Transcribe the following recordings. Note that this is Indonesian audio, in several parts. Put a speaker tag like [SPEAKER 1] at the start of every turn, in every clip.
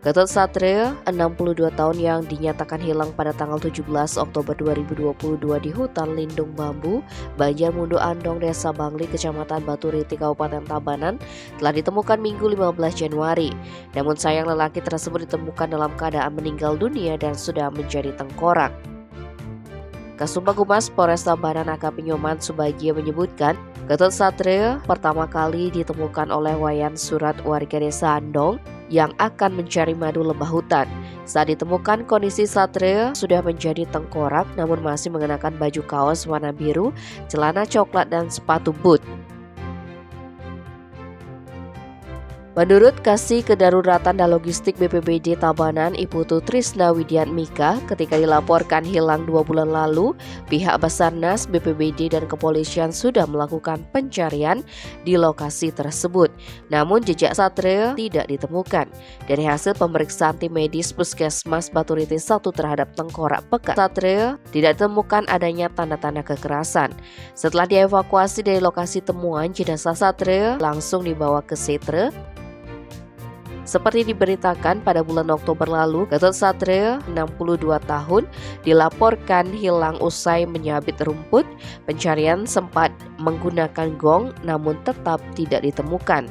[SPEAKER 1] Gatot Satrio, 62 tahun yang dinyatakan hilang pada tanggal 17 Oktober 2022 di hutan lindung bambu, Banjarmundo Andong, Desa Bangli, Kecamatan Baturiti, Kabupaten Tabanan, telah ditemukan Minggu 15 Januari. Namun sayang lelaki tersebut ditemukan dalam keadaan meninggal dunia dan sudah menjadi tengkorak. Kasubag Humas Polres Tabanan AKP Nyoman Subagio menyebutkan, Gatot Satrio pertama kali ditemukan oleh Wayan Surat, warga desa Andong yang akan mencari madu lembah hutan. Saat ditemukan, kondisi Satrio sudah menjadi tengkorak namun masih mengenakan baju kaos warna biru, celana coklat dan sepatu boot. Menurut Kasih Kedaruratan dan Logistik BPBD Tabanan, Ibu Trisna Widiatmika, ketika dilaporkan hilang 2 bulan lalu, pihak Basarnas, BPBD, dan kepolisian sudah melakukan pencarian di lokasi tersebut. Namun jejak Satrio tidak ditemukan. Dari hasil pemeriksaan tim medis Puskesmas Baturiti 1 terhadap tengkorak pekat Satrio, tidak ditemukan adanya tanda-tanda kekerasan. Setelah dievakuasi dari lokasi temuan, jenazah Satrio langsung dibawa ke Setre. Seperti diberitakan pada bulan Oktober lalu, Gatot Satrio, 62 tahun, dilaporkan hilang usai menyabit rumput. Pencarian sempat menggunakan gong, namun tetap tidak ditemukan.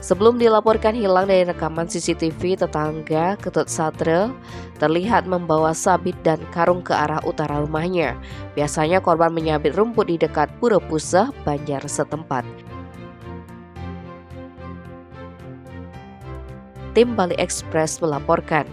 [SPEAKER 1] Sebelum dilaporkan hilang, dari rekaman CCTV tetangga Gatot Satrio terlihat membawa sabit dan karung ke arah utara rumahnya. Biasanya korban menyabit rumput di dekat Pura Puseh, Banjar setempat. Tim Bali Express melaporkan.